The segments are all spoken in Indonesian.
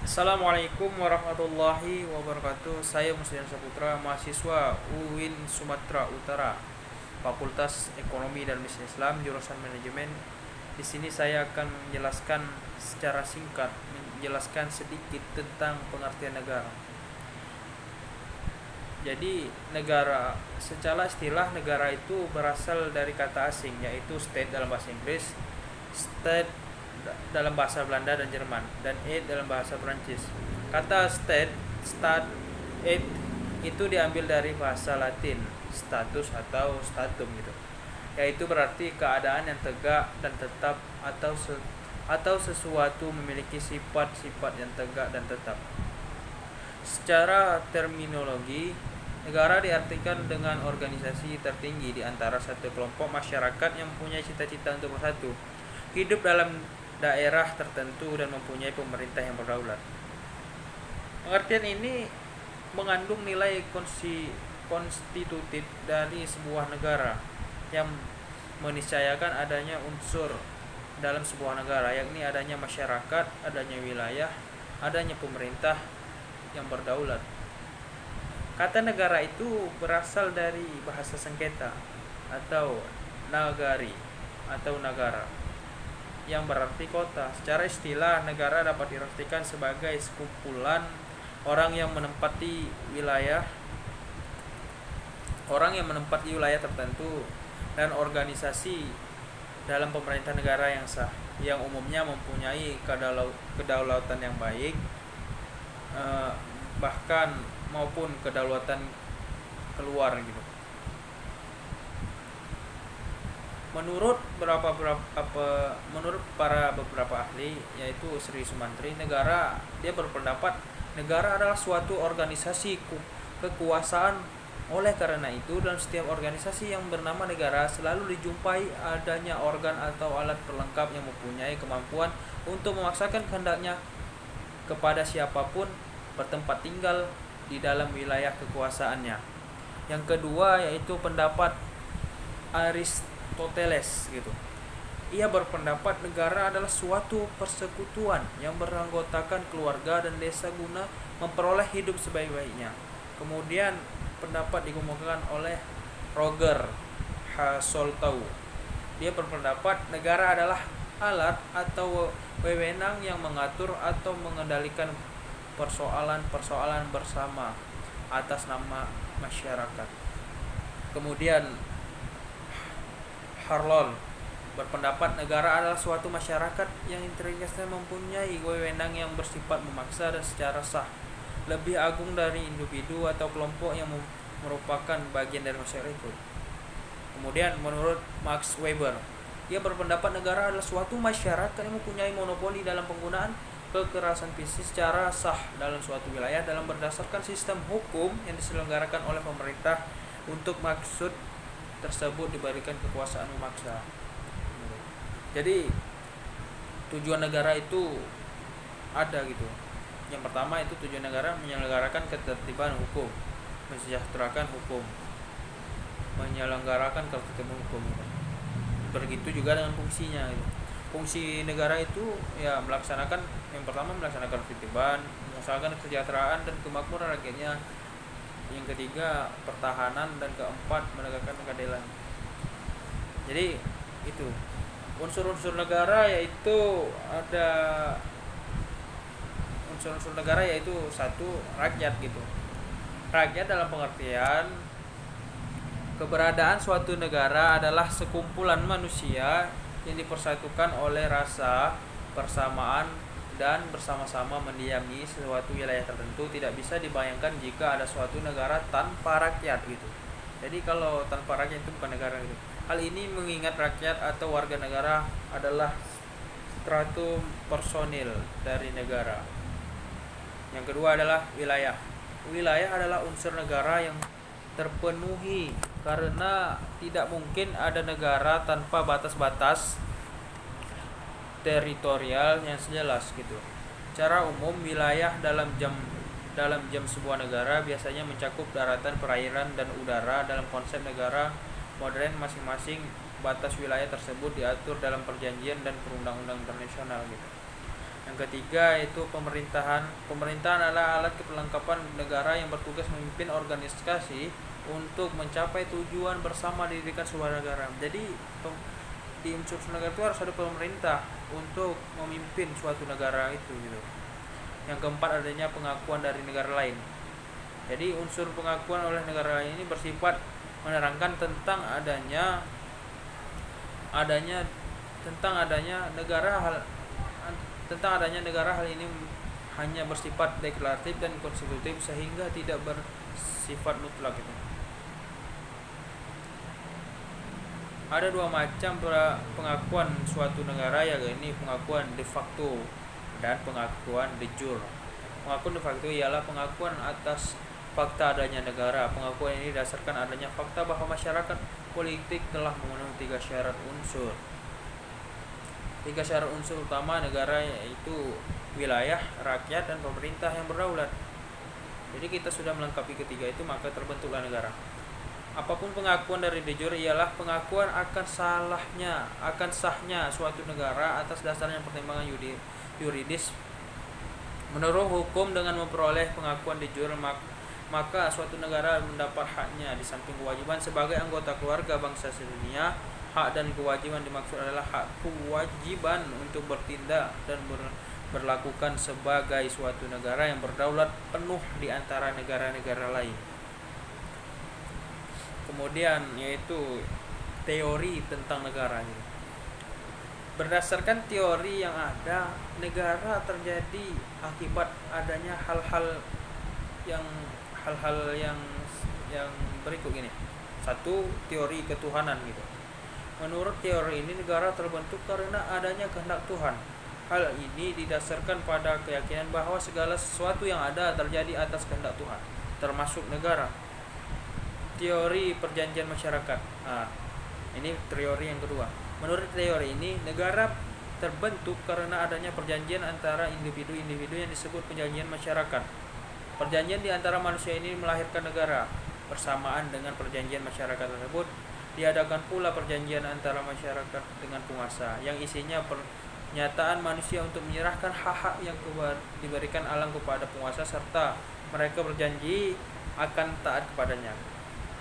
Assalamualaikum warahmatullahi wabarakatuh. Saya Muslian Saputra, mahasiswa UIN Sumatera Utara, Fakultas Ekonomi dan Bisnis Islam, jurusan Manajemen. Di sini saya akan menjelaskan secara singkat, menjelaskan sedikit tentang pengertian negara. Jadi, negara secara istilah negara itu berasal dari kata asing, yaitu state dalam bahasa Inggris, state dalam bahasa Belanda dan Jerman, dan aid dalam bahasa Prancis. Kata state, stat, aid itu diambil dari bahasa Latin, status atau statum gitu. Yaitu berarti keadaan yang tegak dan tetap atau sesuatu memiliki sifat-sifat yang tegak dan tetap. Secara terminologi, negara diartikan dengan organisasi tertinggi di antara satu kelompok masyarakat yang mempunyai cita-cita untuk bersatu, hidup dalam daerah tertentu dan mempunyai pemerintah yang berdaulat. Pengertian ini mengandung nilai konstitutif dari sebuah negara yang meniscayakan adanya unsur dalam sebuah negara, yakni adanya masyarakat, adanya wilayah, adanya pemerintah yang berdaulat. Kata negara itu berasal dari bahasa sengketa atau nagari atau nagara yang berarti kota. Secara istilah, negara dapat diartikan sebagai sekumpulan orang yang menempati wilayah tertentu dan organisasi dalam pemerintah negara yang sah, yang umumnya mempunyai kedaulatan yang baik, bahkan maupun kedaulatan keluar gitu. Menurut para beberapa ahli, yaitu Sri Sumantri, dia berpendapat negara adalah suatu organisasi kekuasaan. Oleh karena itu, dalam setiap organisasi yang bernama negara selalu dijumpai adanya organ atau alat pelengkap yang mempunyai kemampuan untuk memaksakan kehendaknya kepada siapapun bertempat tinggal di dalam wilayah kekuasaannya. Yang kedua yaitu pendapat Aristoteles gitu. Ia berpendapat negara adalah suatu persekutuan yang beranggotakan keluarga dan desa guna memperoleh hidup sebaik-baiknya. Kemudian pendapat dikemukakan oleh Roger Hasoltau. Dia berpendapat negara adalah alat atau wewenang yang mengatur atau mengendalikan persoalan-persoalan bersama atas nama masyarakat. Kemudian Harlon berpendapat negara adalah suatu masyarakat yang integritasnya mempunyai wewenang yang bersifat memaksa dan secara sah, lebih agung dari individu atau kelompok yang merupakan bagian dari masyarakat itu. Kemudian menurut Max Weber, dia berpendapat negara adalah suatu masyarakat yang mempunyai monopoli dalam penggunaan kekerasan fisik secara sah dalam suatu wilayah dalam berdasarkan sistem hukum yang diselenggarakan oleh pemerintah. Untuk maksud tersebut diberikan kekuasaan memaksa. Jadi tujuan negara itu ada gitu. Yang pertama itu tujuan negara menyelenggarakan ketertiban hukum, mensejahterakan hukum, menyelenggarakan ketertiban hukum gitu. Begitu juga dengan fungsinya gitu. Fungsi negara itu ya melaksanakan, yang pertama melaksanakan ketertiban, mengusahakan kesejahteraan dan kemakmuran rakyatnya. Yang ketiga pertahanan, dan keempat menegakkan keadilan. Jadi itu unsur-unsur negara yaitu ada unsur-unsur negara yaitu satu, rakyat gitu. Rakyat dalam pengertian keberadaan suatu negara adalah sekumpulan manusia yang dipersatukan oleh rasa persamaan dan bersama-sama mendiami suatu wilayah tertentu. Tidak bisa dibayangkan jika ada suatu negara tanpa rakyat gitu. Jadi kalau tanpa rakyat itu bukan negara gitu. Hal ini mengingat rakyat atau warga negara adalah stratum personil dari negara. Yang kedua adalah wilayah. Wilayah adalah unsur negara yang terpenuhi karena tidak mungkin ada negara tanpa batas-batas teritorial yang jelas gitu. Secara umum, wilayah dalam jam sebuah negara biasanya mencakup daratan, perairan, dan udara. Dalam konsep negara modern, masing-masing batas wilayah tersebut diatur dalam perjanjian dan perundang-undang internasional gitu. Yang Yang ketiga yaitu pemerintahan. Pemerintahan adalah alat kelengkapan negara yang bertugas memimpin organisasi untuk mencapai tujuan bersama didirikan sebuah negara. Jadi di unsur negara itu harus ada pemerintah untuk memimpin suatu negara itu gitu. Yang keempat adanya pengakuan dari negara lain. Jadi unsur pengakuan oleh negara lain ini bersifat menerangkan tentang adanya negara. Hal ini hanya bersifat deklaratif dan konstitutif sehingga tidak bersifat mutlak gitu. Ada dua macam pengakuan suatu negara, yaitu pengakuan de facto dan pengakuan de jure. Pengakuan de facto ialah pengakuan atas fakta adanya negara. Pengakuan ini didasarkan adanya fakta bahwa masyarakat politik telah memenuhi tiga syarat unsur utama negara, yaitu wilayah, rakyat, dan pemerintah yang berdaulat. Jadi kita sudah melengkapi ketiga itu, maka terbentuklah negara. Apapun pengakuan dari de jure ialah pengakuan akan sahnya suatu negara atas dasarnya pertimbangan yuridis. Menurut hukum, dengan memperoleh pengakuan de jure maka suatu negara mendapat haknya. Di samping kewajiban sebagai anggota keluarga bangsa sedunia, hak dan kewajiban dimaksud adalah hak kewajiban untuk bertindak dan berlakukan sebagai suatu negara yang berdaulat penuh di antara negara-negara lain. Kemudian yaitu teori tentang negara. Berdasarkan teori yang ada, negara terjadi akibat adanya hal-hal yang berikut gini. Satu, teori ketuhanan gitu. Menurut teori ini, negara terbentuk karena adanya kehendak Tuhan. Hal ini didasarkan pada keyakinan bahwa segala sesuatu yang ada terjadi atas kehendak Tuhan, termasuk negara. Teori perjanjian masyarakat. Ini teori yang kedua. Menurut teori ini, negara terbentuk karena adanya perjanjian antara individu-individu yang disebut perjanjian masyarakat. Perjanjian di antara manusia ini melahirkan negara. Bersamaan dengan perjanjian masyarakat tersebut, diadakan pula perjanjian antara masyarakat dengan penguasa, yang isinya pernyataan manusia untuk menyerahkan hak-hak yang diberikan alam kepada penguasa, serta mereka berjanji akan taat kepadanya.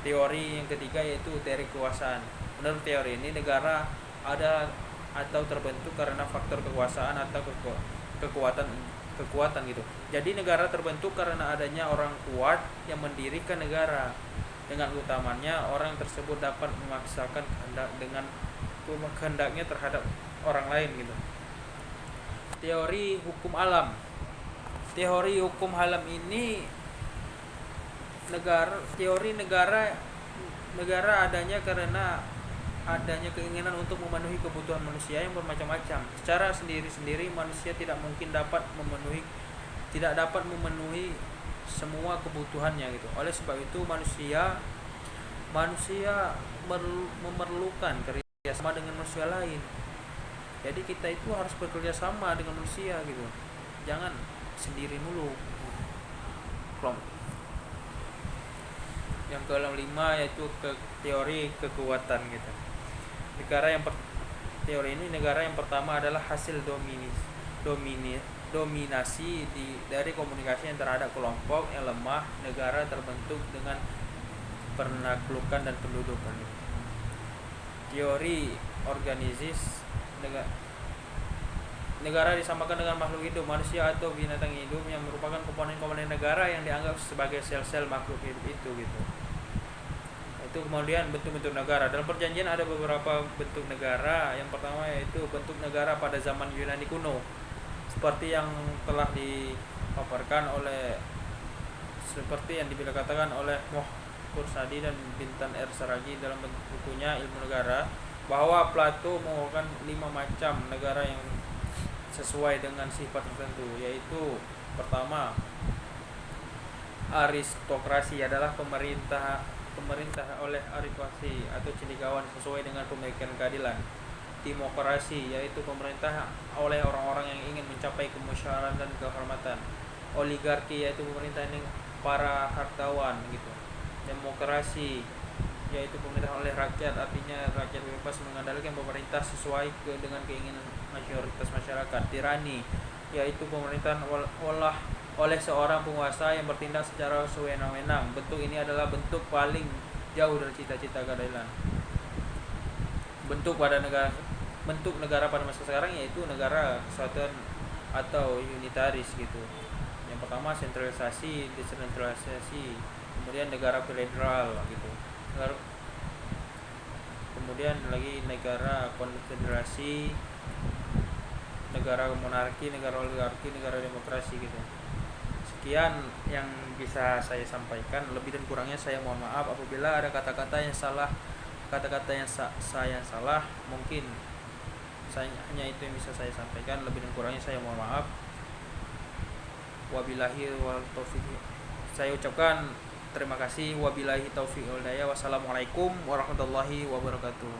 Teori yang ketiga yaitu teori kekuasaan. Menurut teori ini, negara ada atau terbentuk karena faktor kekuasaan atau kekuatan gitu. Jadi negara terbentuk karena adanya orang kuat yang mendirikan negara. Dengan utamanya, orang tersebut dapat memaksakan kehendaknya terhadap orang lain gitu. Teori hukum alam. Teori hukum alam ini negara adanya karena adanya keinginan untuk memenuhi kebutuhan manusia yang bermacam-macam. Secara sendiri-sendiri manusia tidak dapat memenuhi semua kebutuhannya gitu. Oleh sebab itu manusia memerlukan kerjasama dengan manusia lain. Jadi kita itu harus bekerja sama dengan manusia gitu. Jangan sendiri mulu. Yang kelima yaitu teori kekuatan gitu. Teori ini negara yang pertama adalah hasil dominasi dari komunikasi yang terhadap kelompok yang lemah. Negara terbentuk dengan penaklukan dan pendudukan. Teori organisis negara disamakan dengan makhluk hidup, manusia atau binatang hidup yang merupakan komponen-komponen negara yang dianggap sebagai sel-sel makhluk hidup itu gitu. Itu kemudian bentuk-bentuk negara. Dalam perjanjian ada beberapa bentuk negara. Yang pertama yaitu bentuk negara pada zaman Yunani kuno, seperti yang telah dipaparkan seperti yang dikatakan oleh Moh Kursadi dan Bintan R. Saragi dalam bukunya Ilmu Negara, bahwa Plato mengumpulkan 5 macam negara yang sesuai dengan sifat tertentu, yaitu pertama, aristokrasi adalah pemerintah oleh aristokrasi atau cendekiawan sesuai dengan pemikiran keadilan. Demokrasi yaitu pemerintah oleh orang-orang yang ingin mencapai kemusyawaratan dan kehormatan. Oligarki yaitu pemerintah yang para hartawan gitu. Demokrasi yaitu pemerintah oleh rakyat, artinya rakyat bebas mengandalkan pemerintah sesuai dengan keinginan mayoritas masyarakat. Tirani yaitu pemerintahan oleh seorang penguasa yang bertindak secara sewenang-wenang. Bentuk ini adalah bentuk paling jauh dari cita-cita keadilan. Bentuk negara pada masa sekarang yaitu negara kesatuan atau unitaris gitu. Yang pertama sentralisasi, desentralisasi, kemudian negara federal gitu. Kemudian lagi negara konfederasi, negara monarki, negara oligarki, negara demokrasi gitu. Sekian yang bisa saya sampaikan. Lebih dan kurangnya saya mohon maaf apabila ada kata-kata yang salah, saya salah. Mungkin hanya itu yang bisa saya sampaikan. Lebih dan kurangnya saya mohon maaf. Wabillahi wal taufiq. Saya ucapkan terima kasih. Wabillahi taufiq wal hidayah. Wassalamualaikum warahmatullahi wabarakatuh.